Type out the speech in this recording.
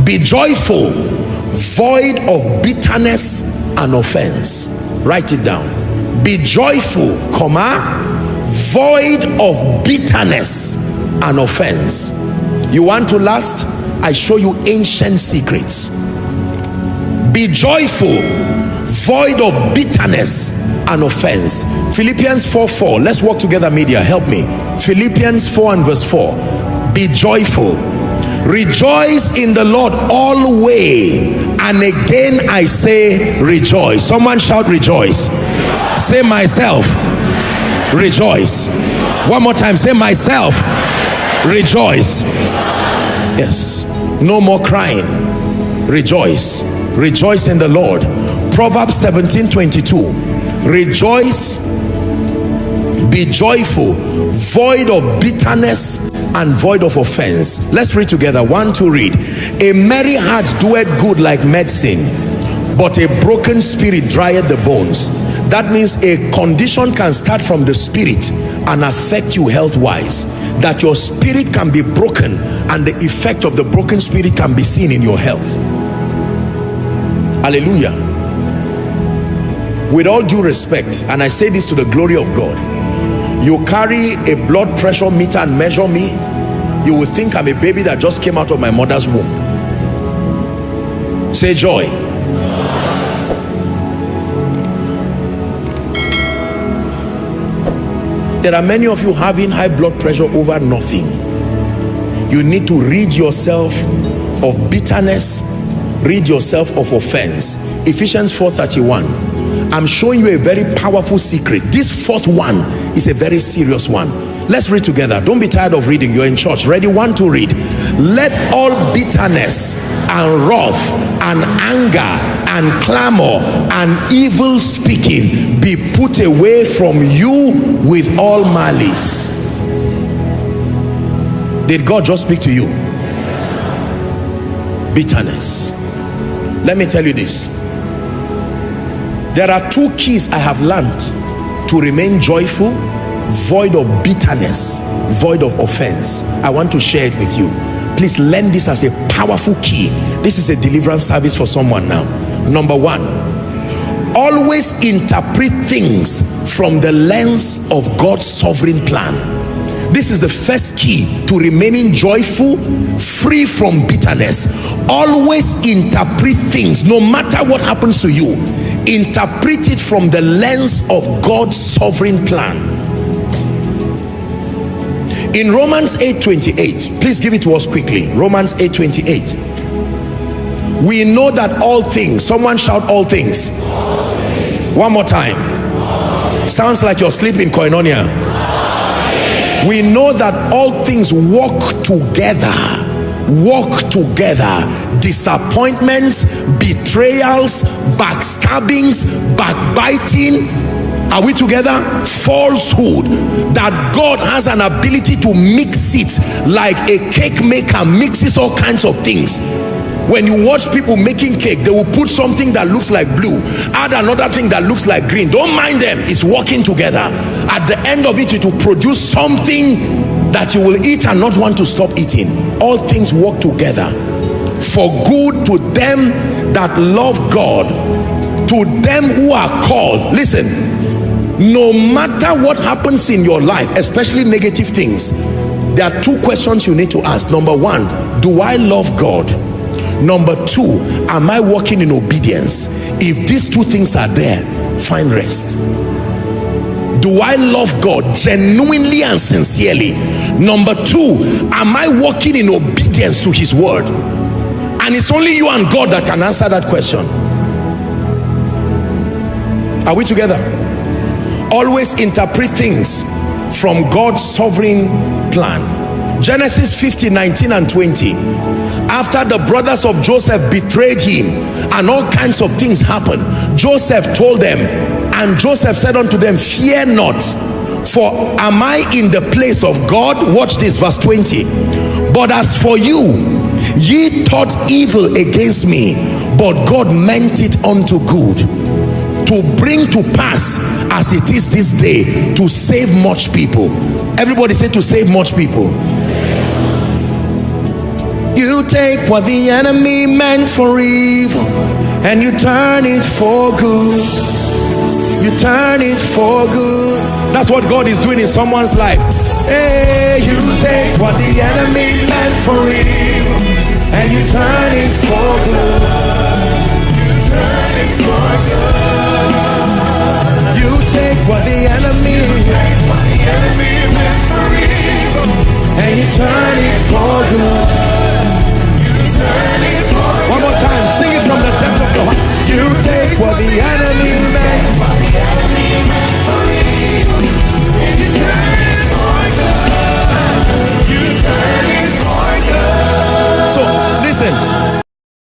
Be joyful, void of bitterness and offense. Write it down. Be joyful, void of bitterness and offense. You want to last? I show you ancient secrets. Be joyful, void of bitterness and offense. Philippians 4:4. Let's work together, media, help me. Philippians 4 and verse 4. Be joyful, rejoice in the Lord always, and again I say rejoice. Someone shout rejoice. Say myself, rejoice. One more time, say myself, rejoice. Yes, no more crying. Rejoice. Rejoice in the Lord. Proverbs 17:22. Rejoice, be joyful, void of bitterness and void of offense. Let's read together. 1, 2, read. A merry heart doeth good like medicine, but a broken spirit drieth the bones. That means a condition can start from the spirit and affect you health-wise. That your spirit can be broken and the effect of the broken spirit can be seen in your health. Hallelujah. With all due respect, and I say this to the glory of God, you carry a blood pressure meter and measure me, you will think I'm a baby that just came out of my mother's womb. Say joy. There are many of you having high blood pressure over nothing. You need to rid yourself of bitterness, rid yourself of offense. Ephesians 4:31. I'm showing you a very powerful secret. This fourth one is a very serious one. Let's read together. Don't be tired of reading. You're in church. Ready? 1, 2, read. Let all bitterness and wrath and anger and clamor and evil speaking be put away from you with all malice. Did God just speak to you? Bitterness. Let me tell you this. There are 2 keys I have learned to remain joyful, void of bitterness, void of offense. I want to share it with you. Please learn this as a powerful key. This is a deliverance service for someone now. Number 1, always interpret things from the lens of God's sovereign plan. This is the first key to remaining joyful, free from bitterness. Always interpret things, no matter what happens to you. Interpret it from the lens of God's sovereign plan. In Romans 8:28, please give it to us quickly. Romans 8:28. We know that all things, someone shout all things. All things. One more time. Sounds like you're sleeping, Koinonia. We know that all things work together. Disappointments, betrayals, backstabbings, backbiting. Are we together? Falsehood. That God has an ability to mix it like a cake maker mixes all kinds of things. When you watch people making cake, they will put something that looks like blue, add another thing that looks like green. Don't mind them, it's working together. At the end of it, it will produce something that you will eat and not want to stop eating. All things work together for good to them that love God, to them who are called. Listen, no matter what happens in your life, especially negative things, there are 2 questions you need to ask. Number 1, do I love God? Number 2, am I walking in obedience? If these 2 things are there, find rest. Do I love God genuinely and sincerely? Number 2, am I walking in obedience to his word? And it's only you and God that can answer that question. Are we together? Always interpret things from God's sovereign plan. Genesis 50:19 and 20. After the brothers of Joseph betrayed him and all kinds of things happened, Joseph told them, and Joseph said unto them, fear not, for am I in the place of God? Watch this, verse 20. But as for you, ye thought evil against me, but God meant it unto good, to bring to pass as it is this day, to save much people. Everybody say, to save much people. You take what the enemy meant for evil and you turn it for good. You turn it for good. That's what God is doing in someone's life. Hey, you take what the enemy meant for evil and you turn it for good.